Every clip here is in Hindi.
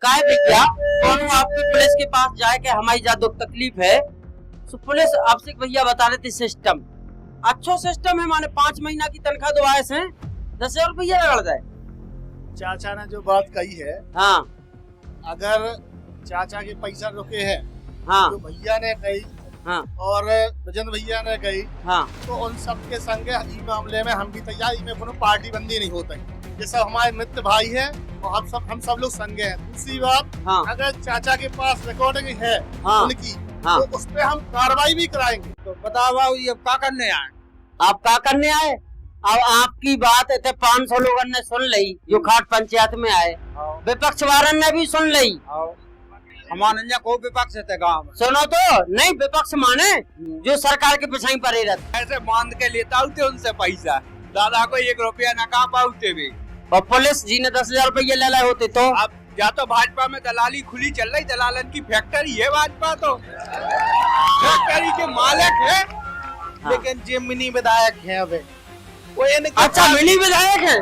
काय भैया कौन आपकी पुलिस के पास जाए कि हमारी ज्यादा तकलीफ है तो पुलिस आपसे भैया बता रहे थे सिस्टम अच्छो सिस्टम है। माने 5 महीना की तनख्वाह दो आए से 10,000 रुपया रगड़ जाए। चाचा ने जो बात कही है, हाँ अगर चाचा के पैसा रुके हैं, हाँ जो भैया ने कही हाँ और भजन भैया ने कही, हाँ तो उन सबके संग ई मामले में हम भी तैयार। इनमें कोनो पार्टी बंदी नहीं होता है। ये सब हमारे मित्र भाई हैं और हम सब लोग संग हैं। दूसरी बात, हाँ अगर चाचा के पास रिकॉर्डिंग है हाँ उनकी, हाँ तो उस पर हम कार्रवाई भी कराएंगे। तो बताओ ये क्या करने आए? आप क्या करने आए? अब आपकी बात इतने 500 लोगों ने सुन ली जो खाट पंचायत में आए, विपक्ष वालन ने भी सुन ली। हमारे को विपक्ष थे गाँव में। सुनो तो नहीं, विपक्ष माने जो सरकार के पिछाई पड़े रहते ऐसे बांध के लेता होते उनसे पैसा, दादा को 1 रुपया न कहा पाते भी। और पुलिस जी ने 10,000 रुपये ले लाए होते तो अब या तो भाजपा में दलाली खुली चल रही, दलालन की फैक्ट्री है भाजपा, तो फैक्ट्री के मालिक है। हाँ। लेकिन जो मिनी विधायक है अबे वो अच्छा मिनी विधायक है।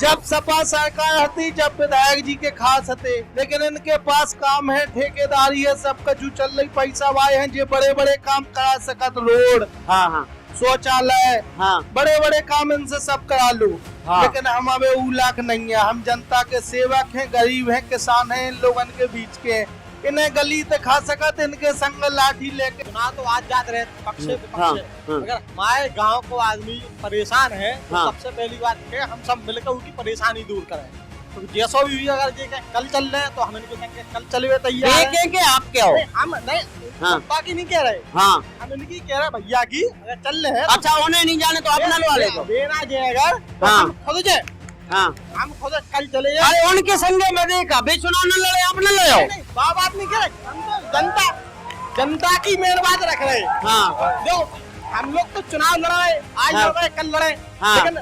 जब सपा सरकार हती, जब विधायक जी के खास हते, लेकिन इनके पास काम है, ठेकेदारी है, सब कछु चल रही। पैसा वाए हैं जो बड़े बड़े काम करा सकत, रोड, हाँ हाँ शौचालय, हाँ बड़े बड़े काम इनसे सब करा लो। हाँ। लेकिन हम अबे उलाक नहीं है। हम जनता के सेवक हैं, गरीब हैं, किसान हैं, इन लोगन के बीच के हैं। इन्हें गली दिखा सकत, इनके संग लाठी लेके चुनाव तो आज जात रहे पक्ष हाँ, विपक्ष। हाँ। अगर हमारे गांव को आदमी परेशान है तो हाँ। सबसे पहली बात है हम सब मिलकर उनकी परेशानी दूर करें। तो जैसो भी अगर ये कल चल रहे हैं तो हम इनके संग कल चले तैयार हैं। देखेंगे आप क्या हो। नहीं, हम नहीं हाँ। सत्ता की नहीं कह रहे, हाँ हम इनकी कह रहे हैं भैया की। अगर चल रहे हैं अच्छा उन्हें नहीं जाने तो अपना वाले को। देना जाएगा तो हाँ। हम खुद जाए, हाँ हम खुद कल चले जाए। अरे उनके संगे में देखा भी चुनाव न लड़े, आप न लड़ो। नहीं, बात नहीं कह रहे, हम तो जनता की मेन बात रख रहे हैं। हाँ जो हम लोग तो चुनाव लड़ रहे, आज हाँ। लड़ रहे, कल लड़े, हाँ। लेकिन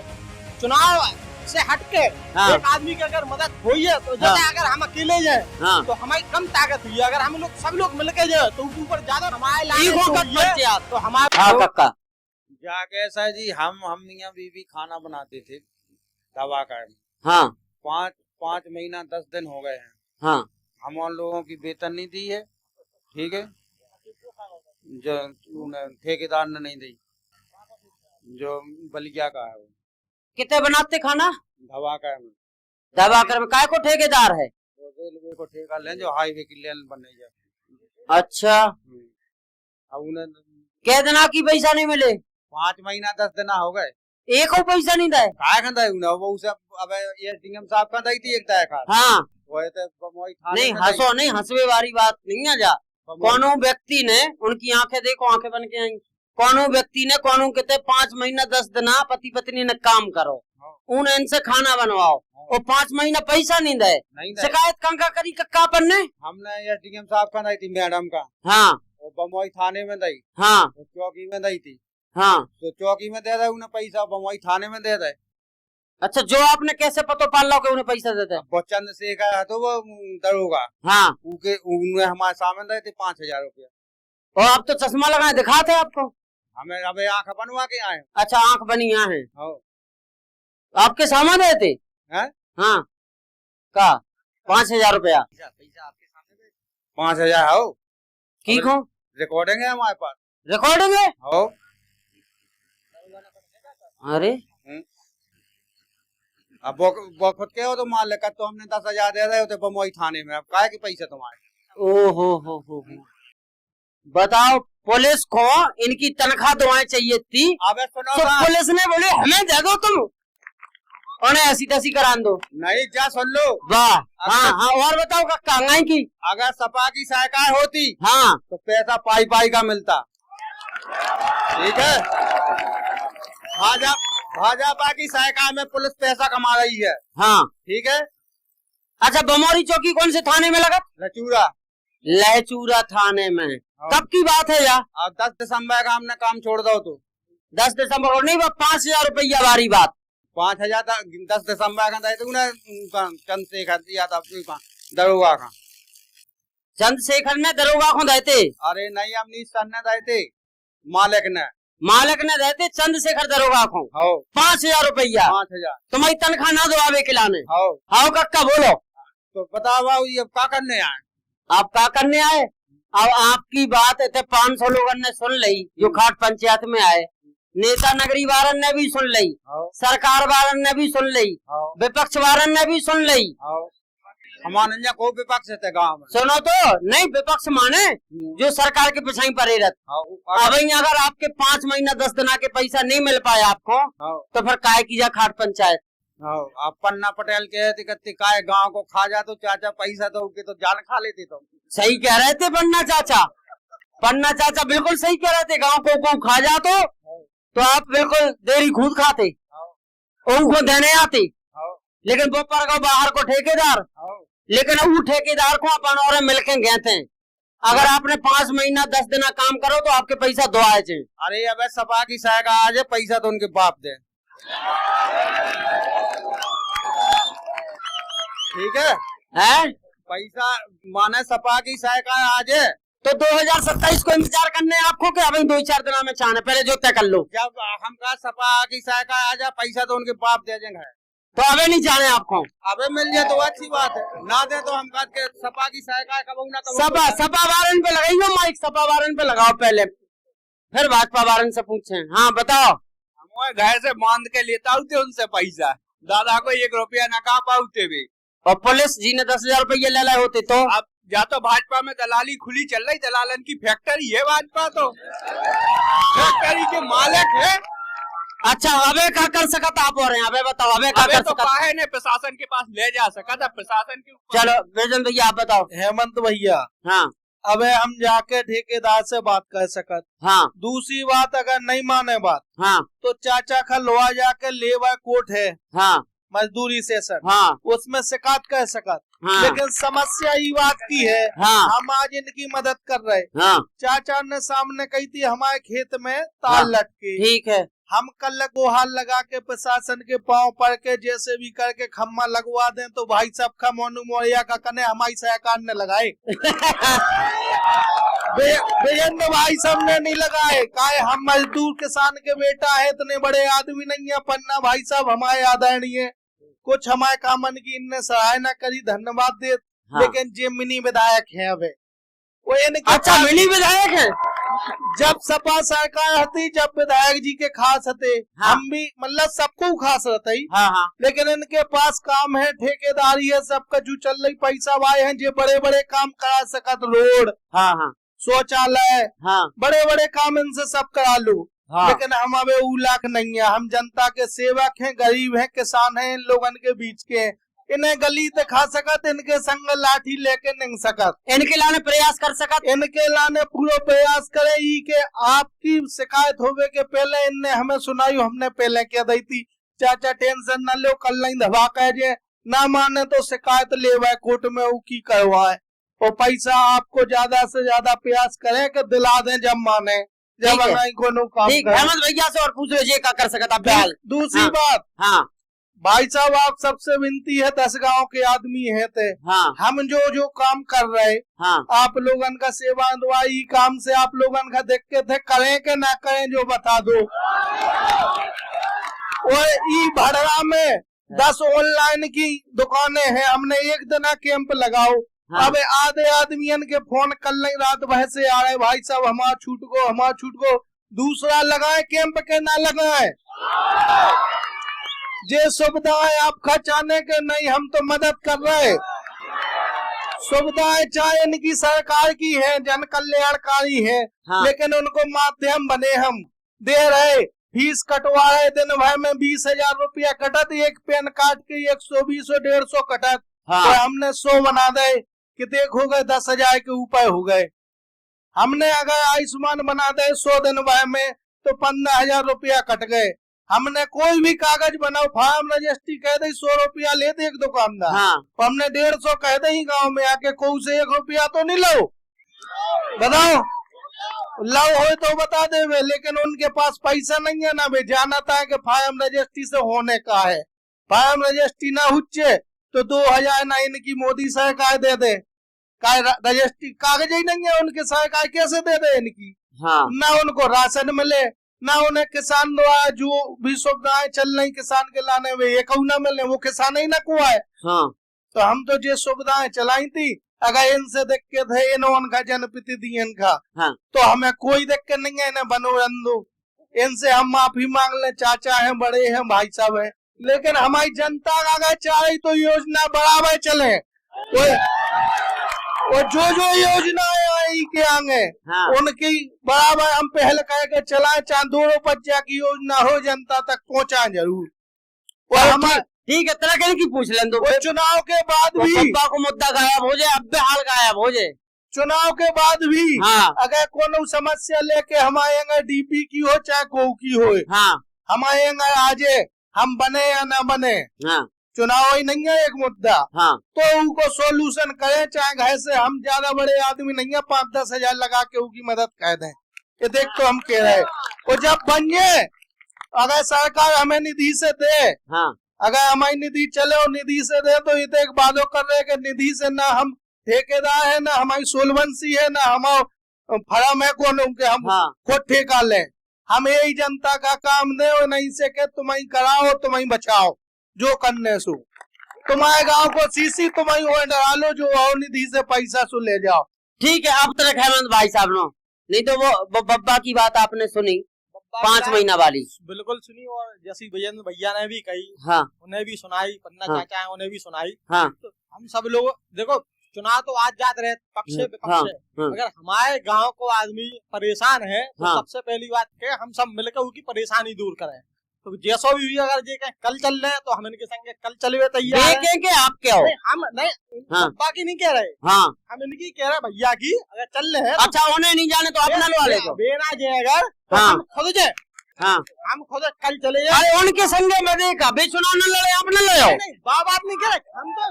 चुनाव से हटके हाँ। एक आदमी की अगर मदद हुई है तो जैसे अगर हम अकेले जाए हाँ तो हमारी कम ताकत हुई है। अगर हम लोग सब लोग मिलके जाए तो ऊपर ज्यादा हमारे लाने ठीक हो तो हुई है, पंचायत। तो हमारे हाँ कक्का क्या कैसा जी, हम मियाँ बीवी खाना बनाते थे दवा का। हाँ 5 महीना 10 दिन हो गए हैं। हाँ हम उन लोगों की वेतन नहीं दी है, ठीक है, जो ठेकेदार ने नहीं दी, जो बलिया का है वो कितने बनाते खाना दवा का है। दबाकर में काय को ठेकेदार है। तो रेलवे को ठेका लें जो हाईवे की लेन बने जाए। अच्छा अब उन्हें कह देना की पैसा नहीं मिले, 5 महीना 10 दिन हो गए, एक हो पैसा नहीं दे। काय खंदा है उन्हें वो सब। अब ये टीएम साहब का दी थी एक तय खा हाँ वो तो वही थाने नहीं में हंसो नहीं, हंसवे वाली बात नहीं है। जा दई। कोनो व्यक्ति ने उनकी आंखें देखो, आंखें बन के आई। कोनो व्यक्ति ने कोनो कहते 5 महीना 10 दिन पति पत्नी ने काम करो, उन इनसे खाना बनवाओ और 5 महीना पैसा नहीं दे। नहीं दे। शिकायत कंका करी कक्का पर ने। हमने ये टीएम साहब का दी थी मैडम का, हाँ वो बमोई थाने में दी, हाँ वो चौकी में दी थी, हाँ तो चौकी में दे दे उन्हें पैसा, बमोई थाने में दे दे। अच्छा जो आपने कैसे पतो पाल लो के उन्हें पैसा देते? वो चंद्रशेखर है तो वो दरोगा, हाँ उन्हें हमारे सामने दे थे 5,000 रुपया। और आप तो चश्मा लगाए दिखाते आपको। हमें अब आंख बनवा के आए। अच्छा आंख बनी यहाँ है, हाँ आपके सामान देते? हैं? हाँ का 5,000 रुपया पैसा आपके सामने 5,000 हो ठीक हो, रिकॉर्डिंग है हमारे पास। रिकॉर्डिंग है। हो अरे अब वो खुद के हो तो मान लेकर तो हमने 10,000 दे रहे होते बमोई थाने में। अब काहे के पैसे तुम्हारे? ओ हो बताओ, पुलिस को इनकी तनख्वाह दुआएं चाहिए थी अबे सुनो तो बात। पुलिस ने बोले हमें दे दो, तुम उन्हें ऐसी तैसी करा दो। नहीं जा सुन लो, वाह हाँ हाँ और बताओ कक्का अंगाई की। अगर सपा की सरकार होती हाँ तो पैसा पाई पाई का मिलता, ठीक है। भाजपा की सरकार में पुलिस पैसा कमा रही है, हाँ ठीक है। अच्छा बमोरी चौकी कौन से थाने में लगा? लचूरा लहचूरा थाने में। कब की बात है यार? अब 10 दिसंबर का हमने काम छोड़ दो तो 10 दिसंबर को नहीं, वो 5,000 रुपया वाली बात। 5,000 10 दिसंबर का चंद्रशेखर दिया था दरोगा का। चंद्रशेखर ने दरोगा को देते? अरे नहीं, अमनीश सर ने दिए थे, मालिक ने देते चंद्रशेखर दरोगा को 5,000 रुपया। 5,000 तुम्हारी तनख्वाह ना दो आवे खिलाने। हो आओ कक्का बोलो। तो बताओ भाऊ ये क्या करने आए? आप क्या करने आए? अब आपकी बात इतने 500 लोगों ने सुन ली जो खाट पंचायत में आए, नेता नगरी वारन ने भी सुन ली, सरकार वारन ने भी सुन ली, विपक्ष वारन ने भी सुन ली। हमारे को विपक्ष थे गाँव में। सुनो तो नहीं, विपक्ष माने जो सरकार के पिछाई पड़े रहते। अब अगर आपके 5 महीना 10 दिन के पैसा नहीं मिल पाया आपको, तो फिर काय कीजिए खाट पंचायत। आप पन्ना पटेल के काय गाँव को खा जा तो चाचा पैसा तो के तो जान खा लेते। तो सही कह रहे थे पन्ना चाचा बिल्कुल सही कह रहे थे। गाँव को खा जा तो आप बिल्कुल देरी खुद खाते, उनको देने आते। लेकिन वो पर बाहर को ठेकेदार, लेकिन वो ठेकेदार को अपन और मिलके गए थे। अगर आपने 5 महीना 10 दिन काम करो तो आपके पैसा दो आए थे। अरे अब सपा की सहायक आज है, पैसा तो उनके बाप दे। ठीक है पैसा माने सपा की सहायक आज है, तो 2027 को इंतजार करने आपको क्या? अभी 2-4 दिन में चाहने पहले जो तय कर लो। जब हम कहा सपा की सहायक आ जाए पैसा तो उनके बाप दे देंगे, तो अबे नहीं जाने आपको। अबे मिल जाए तो अच्छी बात है, ना दे तो हम कहते सपा की सहायता कबू ना कबू। सपा वारन पे लगाइयो माइक, सपा वारन पे लगाओ पहले, फिर भाजपा वारन से पूछे। हाँ बताओ। हम घर से बांध के लेता होते उनसे पैसा, दादा को 1 रुपया न कहा पाते भी, और पुलिस जी ने 10,000 रुपये ले लाए होते। तो अब या तो भाजपा में दलाली खुली चल रही, दलालन की फैक्ट्री है भाजपा, तो फैक्ट्री के मालिक है। अच्छा अबे क्या कर सका था आप? और अबे बताओ अबे क्या कर सका? काहे ने प्रशासन के पास ले जा सका था, प्रशासन के ऊपर। चलो बेजन भैया आप बताओ। हेमंत भैया हाँ अबे हम जाके ठेकेदार से बात कर सकत। हाँ दूसरी बात अगर नहीं माने बात, हाँ तो चाचा का लोहा जाके लेबर कोर्ट है, हाँ मजदूरी सेशन, हाँ उसमें शिकायत कर सकत। हाँ लेकिन समस्या ये बात की है, हाँ हम आज इनकी मदद कर रहे। हाँ चाचा ने सामने कही थी हमारे खेत में तार लटके, ठीक है। हम कल गुहार लगा के प्रशासन के पांव पड़ के जैसे भी करके खम्मा लगवा दें, तो भाई साहब का मोनू मोरिया का कने हमारी सरकार ने लगाए। बेजंद भाई साहब ने नहीं लगाए, काहे हम मजदूर किसान के बेटा है, इतने बड़े आदमी नहीं है। पन्ना भाई साहब हमारे आदरणीय है, कुछ हमारे कामन की इनने सराहना करी, धन्यवाद दे। हाँ। लेकिन जे मिनी विधायक है अबे वो इनके अच्छा मिनी विधायक है। जब सपा सरकार थी, जब विधायक जी के खास थे, हाँ। हम भी मतलब सबको खास रहते ही। हाँ हाँ लेकिन इनके पास काम है, ठेकेदारी है, सबका जो चल रही पैसा वाए हैं, जो बड़े बड़े काम करा सकत, रोड, हाँ हाँ शौचालय, हाँ बड़े बड़े काम इनसे सब करा लो। हाँ। लेकिन हम अबे उलाक नहीं है, हम जनता के सेवक हैं, गरीब हैं, किसान हैं, इन लोगन के बीच के हैं। इन्हें गली दिखा सकत, इनके संग लाठी लेके नहीं सकत, इनके लाने प्रयास कर सकत, इनके लाने पूरा प्रयास करे। ई के आपकी शिकायत होवे के पहले इनने हमें सुनाई, हमने पहले कह दी थी चाचा टेंशन न लो, कल नहीं दबा कहे, ना माने तो शिकायत ले कोर्ट में वो की करवाए, और पैसा आपको ज्यादा से ज्यादा प्रयास करे कि दिला दें जब माने, जब हमें कोनो काम। हेमंत भैया से और पूछ लो ये क्या कर सकत आप। दूसरी हाँ। बात, हाँ भाई साहब आप सबसे विनती है, 10 गांव के आदमी है थे, हाँ हम जो काम कर रहे, हाँ आप लोगन का सेवा दुआई काम से आप लोगन का देख के थे, करें के ना करें जो बता दो। और ई भड़रा में 10 ऑनलाइन की दुकानें हैं, हमने एक दिन कैंप लगाओ। हाँ। अब आधे आदमियन के फोन कल नहीं रात भर से आ रहे, भाई साहब हमारा छूट गो, हमारा छूट गो। दूसरा लगाए कैंप के ना लगाए, जे सुविधाएं आपका चाहने के नहीं, हम तो मदद कर रहे। सुविधाएं चाहे इनकी सरकार की है, जन कल्याणकारी है, हाँ। लेकिन उनको माध्यम बने हम दे रहे। फीस कटवा रहे, दिन भर में 20,000 रुपया कटत, एक पेन कार्ड के 120 और 150 कटत। हाँ। तो हमने 100 बना दे कि देखो गए 10,000 के ऊपर हो गए। हमने अगर आयुष्मान बना दे 100 दिन भर में, तो 15,000 रुपया कट गए। हमने कोई भी कागज बनाओ, फार्म रजिस्ट्री कह दे 100 रुपया लेते एक दुकानदार, हाँ। तो हमने 150 कह दे ही गाँव में आके, कोई से 1 रुपया तो नहीं लो। बताओ लो हो तो बता दे वे, लेकिन उनके पास पैसा नहीं है ना, वे जानता है कि फार्म रजिस्ट्री से होने का है। फार्म रजिस्ट्री ना हुच्चे तो 2,000 ना इनकी मोदी सरकार दे दे, रजिस्ट्री कागज ही नहीं है उनके, सरकार कैसे दे दे इनकी। हाँ। ना उनको राशन मिले, ना उन्हें किसान द्वारा जो भी सुविधाएं चल रही किसान के लाने में, ये कहू ना मिले, वो किसान ही ना कुआ है। हाँ। तो हम तो ये सुविधाएं चलाई थी, अगर इनसे दिक्कत है इनका जनप्रतिनिधि इनका, हाँ। तो हमें कोई दिक्कत नहीं है, इन्हें बनो रंदो, इनसे हम माफी मांग ले, चाचा हैं, बड़े हैं, भाई साहब हैं, लेकिन हमारी जनता अगर चाहे तो योजना बराबर चले। वो जो योजनाएं आई के आगे, हाँ। उनकी बराबर हम पहल करके चलाए, चाहे 2 रुपया की योजना हो, जनता तक पहुंचा जरूर। और हमारे ठीक है, तरह की पूछ लें दो, चुनाव के बाद भी बब्बा को मुद्दा गायब हो जाए, अब हाल गायब हो जाए, चुनाव के बाद भी हाँ। अगर कोनो समस्या लेके हमारे यहाँ डीपी की हो चाहे को की हो, हाँ। हमारे यहाँ आजे, हम बने या ना बने, हाँ। चुनाव ही नहीं है एक मुद्दा, हाँ। तो उनको सोल्यूशन करें, चाहे घर से, हम ज्यादा बड़े आदमी नहीं है, 5-10 हजार लगा के उनकी मदद कर दें। ये देख तो हम कह रहे हैं, और जब बनिए, अगर सरकार हमें निधि से दे, हाँ। अगर हमारी निधि चले और निधि से दे, तो ये तो एक वादो कर रहे हैं कि निधि से ना हम ठेकेदार है, ना हमारी सोलवेंसी है, ना हमारा फर्म है कौन, उनके हम हाँ। खुद ठेका लें। हम यही जनता का काम दे, और नहीं से के तुम्हें कराओ, तुम्हें बचाओ, जो करने सो तुम्हारे गांव को सीसी तुम्हें वो डालो, जो और निधि से पैसा सो ले जाओ। ठीक है, अब तक हेमंत भाई साहब नो, नहीं तो वो बब्बा की बात आपने सुनी, 5 महीना वाली, बिल्कुल सुनी, और जैसी भैया ने भी कही, हाँ। उन्हें भी सुनाई, पन्ना हाँ। चाचा है उन्हें भी सुनाई, हाँ। तो हम सब लोग देखो, चुनाव तो आज जाते रहे पक्ष विपक्ष, हाँ। अगर हमारे गांव को आदमी परेशान है, तो हाँ। सबसे पहली बात है हम सब मिलकर उनकी परेशानी दूर करें। तो जैसो भी अगर जे कल चल रहे हैं, तो हम इनके संग कल चले तैयार हैं। देखेंगे आप क्या हो, हम नहीं, हाँ। पप्पा की नहीं कह रहे, हाँ। हम इनकी कह रहे हैं, भैया की अगर चल रहे हैं, अच्छा, उन्हें नहीं जाने तो अपना वाले को, बेना जे अगर, तो हाँ। हम खुद जे, हाँ। हम खुद कल चले जाए। अरे उनके संगे में देखा, बेचुनाव न लड़े, आप न लड़ो, नहीं, बात नहीं कह रहे, हम तो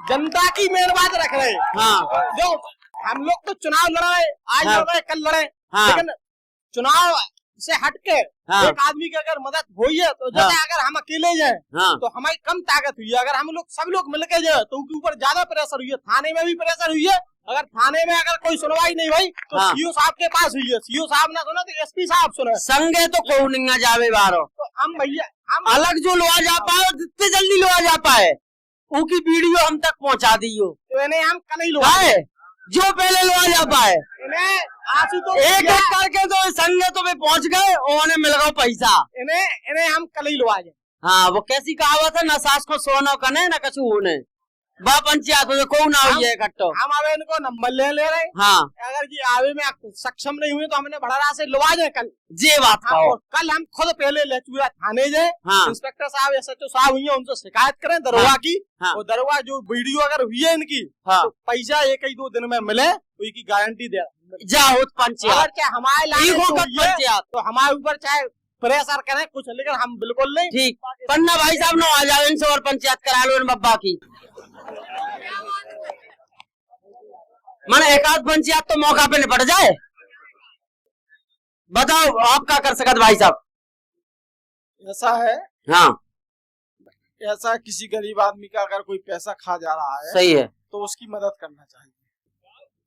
जनता की मेन बात रख रहे हैं। हाँ। जो हम लोग तो चुनाव लड़े, आज हाँ। लड़ रहे, कल लड़े, हाँ। लेकिन चुनाव से हटके हाँ। एक आदमी की अगर मदद हुई है, तो जैसे हाँ। अगर हम अकेले जाए, हाँ। तो हमारी कम ताकत हुई है, अगर हम लोग सब लोग मिलकर जाए, तो उनके ऊपर ज्यादा प्रेशर हुई है, थाने में भी प्रेशर हुई है, अगर थाने में अगर कोई सुनवाई नहीं हुई, तो हाँ। सीओ साहब के पास हुई है, सीओ साहब ना सुना तो एसपी साहब सुने, संगे तो को नहीं जावे बारो, तो हम भैया हम अलग जो लोआ जा पाए, जितने जल्दी लोआ जा पाए, उनकी वीडियो हम तक पहुंचा दियो, तो इन्हें हम कल ही है जो पहले लोआ जा पाए, इन्हें आशुतोष एक एक करके तो संगे तो वे पहुंच गए, और उन्हें मिल गया पैसा। इन्हें हम कल ही लुआ जाए। हाँ, वो कैसी कहावत है, न सास को सोना कने न कछु होने, बा पंचायत हो को ना हुई है इकट्ठो। हम अब इनको नंबर ले रहे हैं, हाँ। अगर जी आवे में सक्षम नहीं हुए, तो हमने भड़ारा से लुआ जाए कल। जे बात हाँ, कहो, और कल हम खुद पहले लेचुआ थाने जाए, हाँ। इंस्पेक्टर साहब एसएचओ साहब हुई है, उनसे शिकायत करें दरोगा की, हाँ। और दरोगा जो वीडियो अगर हुई है इनकी, हाँ। तो पैसा 1-2 दिन में मिले, तो इसकी गारंटी दे जाओ पंचायत, अगर चाहे हमारे लायक ठीक हो तो हुई है, पंचायत, तो हमारे ऊपर चाहे प्रेशर करें कुछ, लेकिन हम बिल्कुल नहीं। ठीक। पन्ना भाई साहब नो आ जाओ, इनसे और पंचायत करा लो इन बब्बा की, मन एक आध पंचायत तो मौका पे निपट जाए। बताओ आप क्या कर सकते भाई साहब? ऐसा है, हाँ, ऐसा किसी गरीब आदमी का अगर कोई पैसा खा जा रहा है, सही है, तो उसकी मदद करना चाहिए।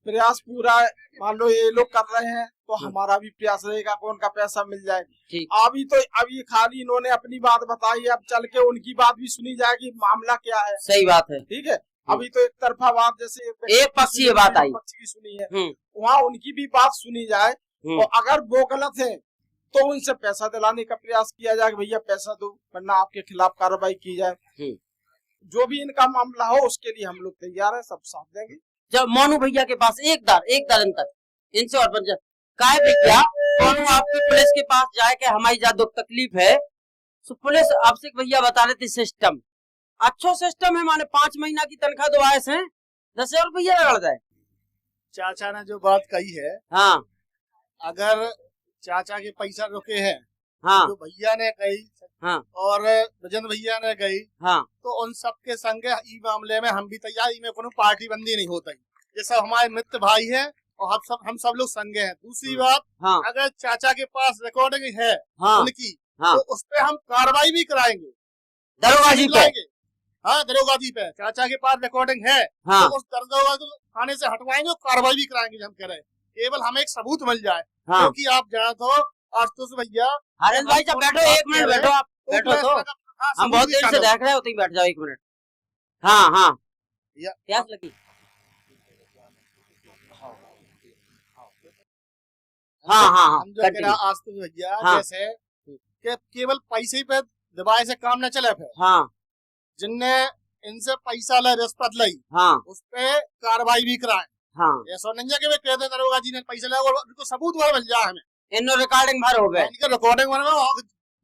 प्रयास पूरा मान लो ये लोग कर रहे हैं, तो हमारा भी प्रयास रहेगा कि उनका पैसा मिल जाए। ठीक। अभी खाली इन्होंने अपनी बात बताई, अब चल के उनकी बात भी सुनी जाएगी, मामला क्या है। सही बात है, ठीक है, अभी तो एक तरफा बात, जैसे एक पक्षीय बात आई, पक्ष की सुनी है, वहाँ उनकी भी बात सुनी जाए, और अगर वो गलत है तो उनसे पैसा दिलाने का प्रयास किया जाए कि भैया पैसा दो, वरना आपके खिलाफ कार्रवाई की जाए। जो भी इनका मामला हो उसके लिए हम लोग तैयार है, सब साथ देंगे। जब मोनू भैया के पास एक दार इन तक इनसे और पंचायत काय भी क्या, मोनू आपकी पुलिस के पास जाए कि हमारी ज्यादा दुख तकलीफ है, तो पुलिस आपसे भैया बता रहे थे सिस्टम अच्छो सिस्टम है, माने 5 महीना की तनख्वाह दो आए से 10,000 रुपया रगड़ जाए। चाचा ने जो बात कही है, हाँ। अगर चाचा के पैसा रुके हैं, हाँ। जो भैया ने कही, हाँ। और भजन भैया ने कही, हाँ। तो उन सबके संग ई मामले में हम भी तैयार, में कोनो पार्टी बंदी नहीं होता, ये सब हमारे मित्र भाई हैं, और हम सब लोग संगे हैं। दूसरी बात, हाँ। अगर चाचा के पास रिकॉर्डिंग है, हाँ। उनकी, हाँ। तो उस पे हम कार्रवाई भी कराएंगे, दरोगा जी पे। हाँ, दरोगा जी पे चाचा के पास रिकॉर्डिंग है, हाँ। तो उस दरोगा को थाने से हटवाएंगे और कार्रवाई भी कराएंगे। हम कह रहे हैं केवल हमें एक सबूत मिल जाए, हाँ। क्योंकि आप जानते हो आशुतोष भैया, हरेश भाई साहब बैठो, 1 मिनट बैठो, आप बैठो तो, हम बहुत देर से देख रहे हो, तो बैठ जाओ 1 मिनट। हाँ हाँ या- प्यास लगी। हाँ हाँ हाँ हम जो कह continue। रहा आज तो भैया हाँ। जैसे कि केवल पैसे ही पे दबाए से काम न चले, फिर हाँ जिनने इनसे पैसा ले रिश्वत ली हाँ उस पे कार्रवाई भी कराए। हाँ ऐसा नहीं है कि वे कहते दरोगा जी ने पैसा लिया और उनको सबूत वाला मिल जाए हमें। इन्हों रिकॉर्डिंग भर हो गए। इनके रिकॉर्डिंग में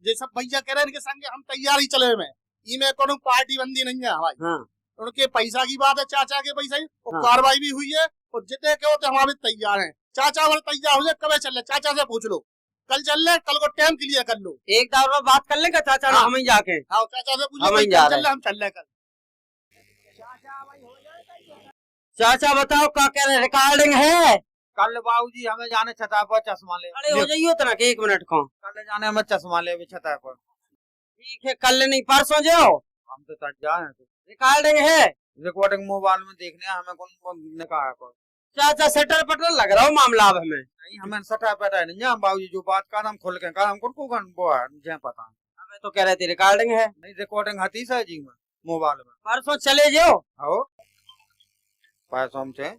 जे सब भैया कह रहे हैं इनके संग हम तैयार ही चले में इनमें कोनो पार्टी बंदी नहीं है भाई। हाँ उनके पैसा की बात है, चाचा के पैसा ही और हाँ। कार्रवाई भी हुई है और जितने के होते हमारे तैयार हैं। चाचा वाले तैयार हो जाए कब चल रहे, चाचा से पूछ लो कल चल रहे, कल को टाइम क्लियर कर लो। एक दावर में बात कर लेंगे चाचा ना हाँ। हम ही जाके। हाँ चाचा से पूछ हम लो ही कल जा चल रहे रहे, हम चल रहे कल। चाचा बताओ क्या कह रहे, रिकॉर्डिंग है? कल बाबूजी हमें जाने छता पर चश्मा ले। खड़े हो जाइए उतना के 1 मिनट को। कल जाने हमें चश्मा ले छता पर। ठीक है कल नहीं परसों जाओ। हम तो तट जाए तो रिकॉर्डिंग है। रिकॉर्डिंग मोबाइल में देखने हमें कौन ने कहा को चाचा सेटर पटर लग रहा हो मामला अब हमें। नहीं हमें सटा पता नहीं हम बाबूजी जो बात कर हम खुल के कर हमको को वो है मुझे पता हमें तो कह रहे थे रिकॉर्डिंग है। नहीं। रिकॉर्डिंग हती है जी में मोबाइल में। परसों चले जाओ। आओ पैसों से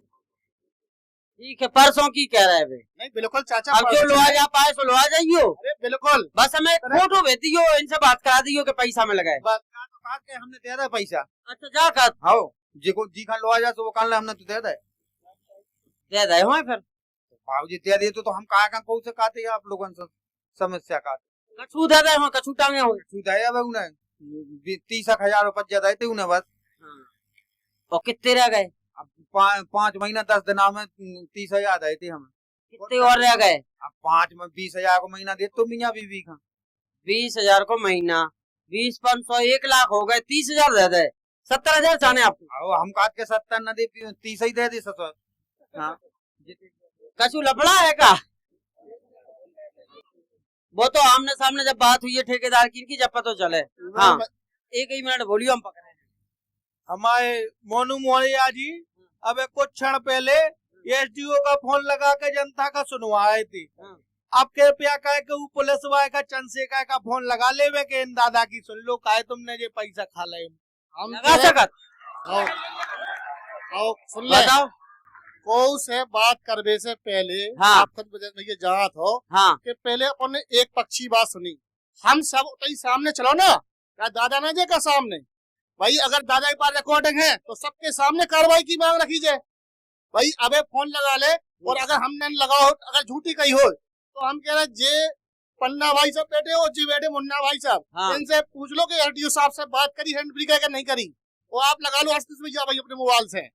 ठीक है परसों की कह रहे हैं। नहीं बिल्कुल चाचा, अब जो लोहा जा पाए सो लोहा जाइयो। अरे बिल्कुल बस हमें फोटो भेज दियो, इनसे बात करा दियो कि पैसा में लगाए। बस के हमने दे दिया पैसा। अच्छा जा कर आओ जी को जी खान लो आ जा तो वो काल हमने तो दे दे दे हो फिर। बाबूजी दे दिए तो हम कहा कौन से कहते हैं आप लोगों से समस्या का कछू दे हो कछू टांगे हो। छूटा है अब उन्हें 30,000 रुपये ज्यादा थे उन्हें बस। और कितने रह गए? अब 5 महीना 10 दिन में 30,000 आए थे हमें। कितने और रह गए? अब 5 में 20,000 को महीना दे तो मियाँ बीवी का 20,000 को महीना, 20 500 1 लाख हो गए। 30,000 दे दे, 70,000 चाहने आपको। आओ हम काट के 70 न दे 30 ही दे दी 70। हाँ कछू लफड़ा है का? वो तो आमने सामने जब बात हुई है ठेकेदार की इनकी जब पता चले। हाँ 1 मिनट बोलियो हम पकड़े। हमारे मोनू मोरिया जी अब कुछ क्षण पहले एसडीओ का फोन लगा के जनता का सुनवाए थी। अब कृपया कह के वो पुलिस वाले का चंद्रशेखर का फोन लगा ले वे के इन दादा की सुन लो काहे तुमने ये पैसा खा ले। हम लगा सकत आओ सुन ले बताओ। को से बात करने से पहले हाँ। आप खुद भैया जहाँ हो हाँ कि पहले अपन ने एक पक्षी बात सुनी। हम सब कहीं सामने चलो ना, क्या दादा ना जे का सामने भाई अगर दादा के पास रिकॉर्डिंग है तो सबके सामने कार्रवाई की मांग रखी जाए। भाई अबे फोन लगा ले और अगर हमने लगाओ अगर झूठी कही हो तो हम कह रहे जे पन्ना भाई साहब बैठे हो जी बैठे मुन्ना भाई साहब हाँ। इनसे पूछ लो कि आरटीओ साहब से बात करी हैंड फ्री का नहीं करी वो आप लगा लो हस्ती से भाई अपने मोबाइल से।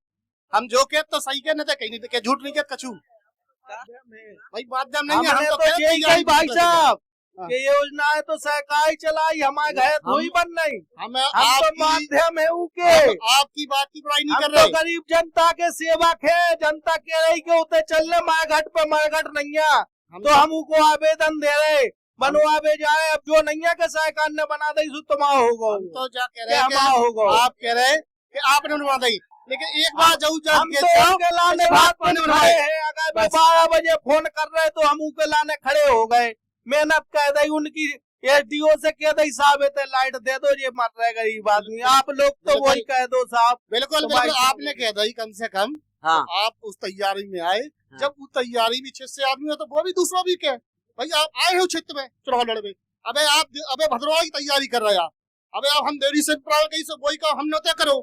हम जो कह तो सही कह नहीं कहीं नहीं झूठ नहीं कह कछू भाई बात जब नहीं है हम हमने तो तो कह यही कही भाई साहब हाँ। ये योजना है तो सरकार ही चलाई, हमारे घर थोड़ी बन नहीं। हमें हम तो आपकी माध्यम है उके। आपकी बात की बुराई नहीं हम कर तो रहे। गरीब जनता के सेवक है। जनता कह रही के उते चल रहे मारघट पे मरघट नहीं है तो हम उनको आवेदन दे रहे बनवावे जाए। अब जो नहीं है के सरकार ने बना दी सो तुम होगा हम तो जा कह रहे हैं हमारा होगा। आप कह रहे हैं कि आपने बनवा दी लेकिन एक बात जरूर जान हम के तो उनके लाने इस बात बात पर पर खड़े हैं। अगर वो 12 बजे फोन कर रहे तो हम उनके लाने खड़े हो गए। मेहनत कर दी उनकी एसडीओ से कह दी साहब इतने लाइट दे दो ये मर रहे गरीब आदमी। आप लोग तो वही कह दो साहब। बिल्कुल तो बिल्कुल भाई- आपने कह दी कम से कम हाँ आप उस तैयारी में आए। जब उस तैयारी में 6 से आदमी हो तो वो भी दूसरा भी कहे भाई आप आए हो क्षेत्र में चुनाव लड़वे। अबे आप अबे भद्रवाह की तैयारी कर रहे हैं आप। अबे आप हम देरी से कहीं से वही का हमने तय करो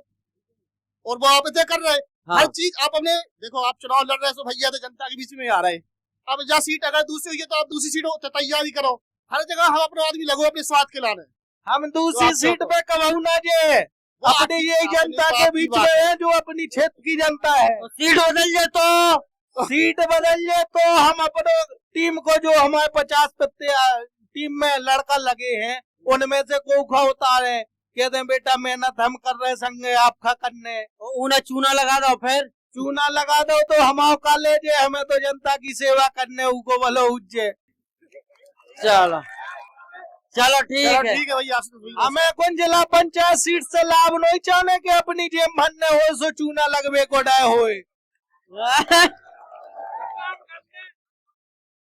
और वो आप तय कर रहे। हाँ। हर चीज आप अपने देखो आप चुनाव लड़ रहे हो तो भैया तो जनता के बीच में आ रहे। अब जहाँ सीट अगर दूसरी हुई है तो आप दूसरी सीट तैयारी करो। हर जगह हम अपने आदमी लगो अपने स्वाद के लाने। हम दूसरी तो सीट पे कमाऊ ना जे वो अपनी आपकी- यही अपनी जनता बात के की बीच बात में है जो अपनी क्षेत्र की जनता है। तो सीट बदल जाए तो सीट बदल जाए तो हम अपने टीम को जो हमारे 50 पत्ते टीम में लड़का लगे हैं उनमें से कोखा उतारे कहते हैं बेटा मेहनत हम कर रहे संगे आपका करने। उन्हें चूना लगा दो फिर। चूना लगा दो तो हमारे कॉलेज है हमें तो जनता की सेवा करने उनको बोलो उज्जे। चलो चलो ठीक चलो है। ठीक है भैया हमें कौन जिला पंचायत सीट से लाभ नहीं चाहने के अपनी जेब भरने हो सो चूना लगवे को डाय होए।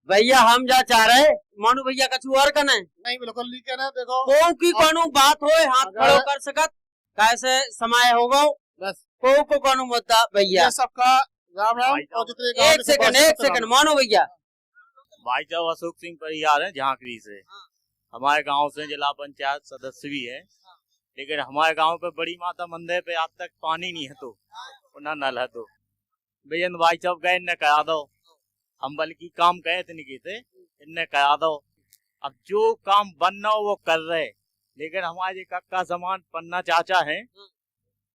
भैया हम जा चाह रहे मानू भैया कछु और कने नहीं बिल्कुल नहीं कहना देखो को की कोनो बात होए हाथ खड़ो कर सकत कैसे समय होगो बस को कौन मुद्दा भैया? ये सबका राम राम। और जितने गाँव में एक सेकंड सब एक सेकंड मानो भैया। भाई साहब अशोक सिंह परिहार है झांकरी से। हमारे गांव से जिला पंचायत सदस्य भी है, लेकिन हमारे गांव पे बड़ी माता मंदिर पे आज तक पानी नहीं है, तो ना नल है। तो भैया भाई साहब गए इन्हें करा दो, हम बल्कि काम कहे थे नहीं थे, इन्हें करा दो। अब जो काम बनना हो वो कर रहे, लेकिन हमारे कक्का समान पन्ना चाचा है,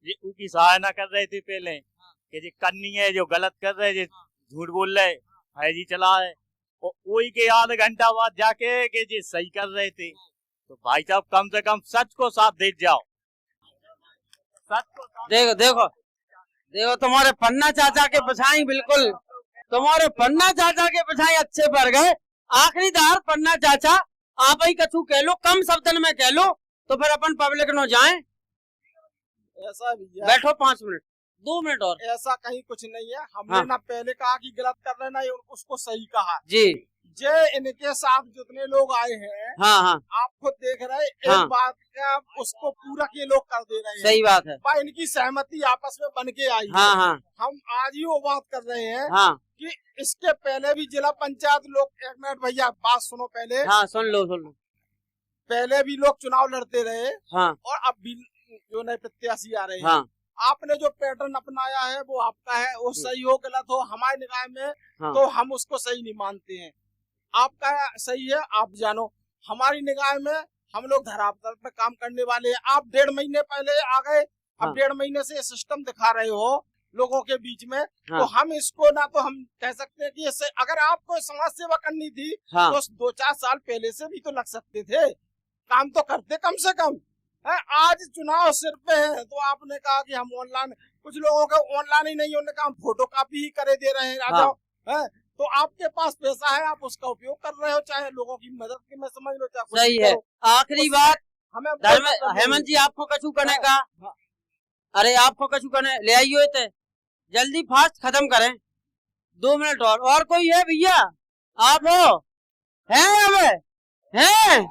ये उनकी सहायता कर रहे थे पहले कि जी करनी है, जो गलत कर रहे, जो झूठ बोल रहे है जी चला है, और वही के आधा घंटा बाद जाके कि जी सही कर रहे थे। तो भाई साहब कम से कम सच को साथ दे जाओ, सच को साथ। देखो देखो देखो तुम्हारे पन्ना चाचा के पछाई, बिल्कुल तुम्हारे पन्ना चाचा के पछाई अच्छे पड़ गए। आखिरी दार पन्ना चाचा आप ही कछु कह लो, कम शब्दन में कह लो, तो फिर अपन पब्लिक नो जाए। ऐसा भैया बैठो 5 मिनट 2 मिनट और। ऐसा कहीं कुछ नहीं है। हमने हाँ। ना पहले कहा कि गलत कर रहे ना उसको सही कहा। जी जे इनके साथ जितने लोग आए हैं हाँ हाँ आप खुद देख रहे हैं, हाँ। एक बात का उसको पूरा ये लोग कर दे रहे हैं। सही बात है। भाई इनकी सहमति आपस में बन के आई हाँ है। हाँ हम आज ही वो बात कर रहे हैं हाँ कि इसके पहले भी जिला पंचायत लोग, एक मिनट भैया बात सुनो पहले, हाँ सुन लो पहले भी लोग चुनाव लड़ते रहे हाँ और अब भी जो नए प्रत्याशी आ रहे हैं। हाँ आपने जो पैटर्न अपनाया है वो आपका है, वो सही हो गलत हो हमारे निगाह में हाँ। तो हम उसको सही नहीं मानते हैं। आपका सही है, आप जानो। हमारी निगाह में हम लोग धरातल पे काम करने वाले हैं। आप 1.5 महीने पहले आ गए, हाँ। अब 1.5 महीने से ये सिस्टम दिखा रहे हो लोगों के बीच में। हाँ। तो हम इसको ना तो हम कह सकते हैं कि इससे अगर आपको समाज सेवा करनी थी हाँ तो 2-4 साल पहले से भी तो लग सकते थे, काम तो करते कम से कम है। आज चुनाव सिर पे है तो आपने कहा कि हम ऑनलाइन, कुछ लोगों का ऑनलाइन ही नहीं, उन्होंने कहा हम फोटो कॉपी ही करे दे रहे हैं आ जाओ। है तो आपके पास पैसा है, आप उसका उपयोग कर रहे हो, चाहे लोगों की मदद की मैं समझ लो, चाहे कुछ सही भी है। करो। आखिरी बात हमें हेमंत जी आपको कछु करने का, हाँ। अरे आपको कछु करने ले आइयो थे, जल्दी फास्ट खत्म करें। 2 मिनट और कोई है भैया? आप हो? हैं हमें हैं?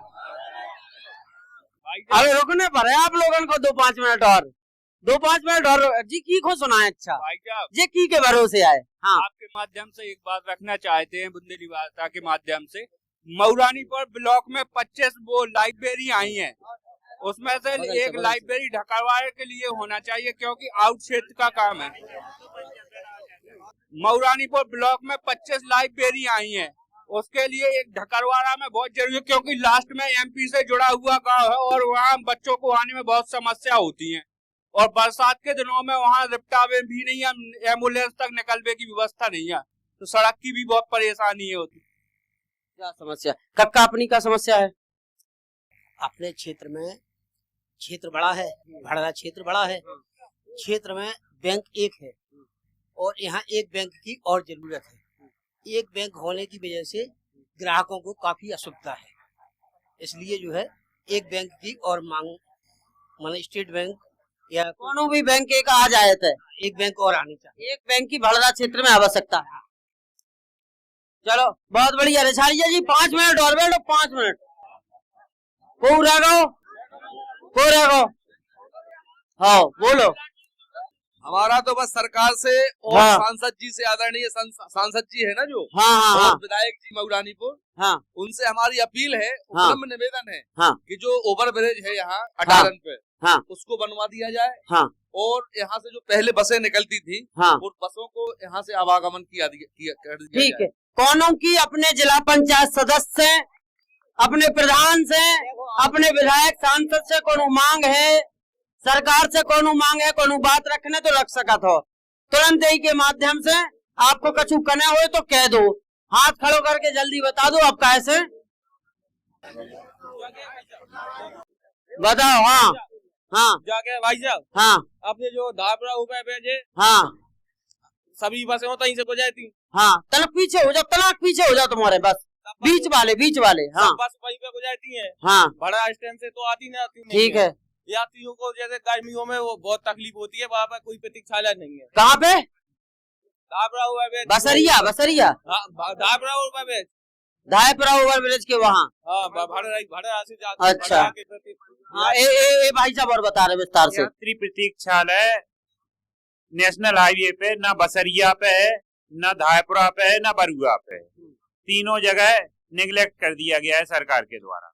अरे रुकने पर है आप लोगों को 2-5 मिनट और, 2-5 मिनट और जी। की को सुना है? अच्छा भाई साहब जी की के भरोसे आए। हाँ आपके माध्यम से एक बात रखना चाहते हैं, बुंदेली वार्ता के माध्यम से। मऊरानीपुर ब्लॉक में 25 वो लाइब्रेरी आई हैं, उसमें से एक लाइब्रेरी ढकरवाड़े के लिए होना चाहिए क्योंकि आउट क्षेत्र का काम है। मऊरानीपुर ब्लॉक में 25 लाइब्रेरी आई हैं, उसके लिए एक ढकरवाड़ा में बहुत जरूरी है क्योंकि लास्ट में एमपी से जुड़ा हुआ गांव है और वहाँ बच्चों को आने में बहुत समस्या होती है। और बरसात के दिनों में वहाँ रिप्टावे भी नहीं है, एम्बुलेंस तक निकलने की व्यवस्था नहीं है, तो सड़क की भी बहुत परेशानी है होती। क्या समस्या? कक्का अपनी का समस्या है? अपने क्षेत्र में क्षेत्र बड़ा है, भड़रा क्षेत्र बड़ा है, क्षेत्र में बैंक एक है और यहाँ एक बैंक की और जरूरत है। एक बैंक होने की वजह से ग्राहकों को काफी असुविधा है, इसलिए जो है एक बैंक की और मांग, माने स्टेट बैंक या कोनो भी बैंक एक आ जाए थे, एक बैंक और आनी चाहिए। एक बैंक की भड़रा क्षेत्र में आवश्यकता है। चलो बहुत बढ़िया रिछाड़िया जी, 5 मिनट और बैठो, 5 मिनट। को रह गो हाँ बोलो। हमारा तो बस सरकार से और हाँ। सांसद जी से, आदरणीय सांसद जी है ना जो हाँ हाँ हाँ और विधायक जी मऊरानीपुर, हाँ उनसे हमारी अपील है, हाँ। विनम्र निवेदन है हाँ। कि जो ओवर ब्रिज है यहाँ अटारन पे, हाँ। उसको बनवा दिया जाए। हाँ। और यहाँ से जो पहले बसें निकलती थी हाँ उन बसों को यहाँ से आवागमन कर दिया ठीक जाए। है। कौनों की अपने जिला पंचायत सदस्य से, अपने प्रधान से, अपने विधायक सांसद से कोनो मांग है, सरकार से कोनो मांग है, कोनो बात रखने तो रख सकत हो, तुरंत ही के माध्यम से आपको कछु करना हो तो कह दो, हाथ खड़ो करके जल्दी बता दो आप कैसे बताओ। हाँ हाँ जाके भाई साहब हाँ आपने जो धापरा ऊपर भेजे हाँ सभी बसें वहीं से गुजरी थी, हाँ तलक पीछे हो जाओ, तलाक पीछे हो जाओ तुम्हारे बस, बीच वाले हाँ सब बस वहीं पे गुजरती है। हाँ बड़ा स्टैंड से तो आती नहीं ठीक है। यात्रियों को जैसे गर्मियों में वो बहुत तकलीफ होती है, वहाँ पर कोई प्रतीक्षालय नहीं है। कहाँ पे? धापरा ऊपर बसरिया धापरा ऊपर धायपुरा ओवर ब्रिज के वहाँ। हाँ भाड़ा से जाती अच्छा। हाँ ए भाई साहब और बता रहे विस्तार से। यात्री प्रतीक्षालय नेशनल हाईवे पे, ना बसरिया पे है, ना धायपुरा पे है, ना बरुआ पे है। तीनों जगह निगलेक्ट कर दिया गया है सरकार के द्वारा।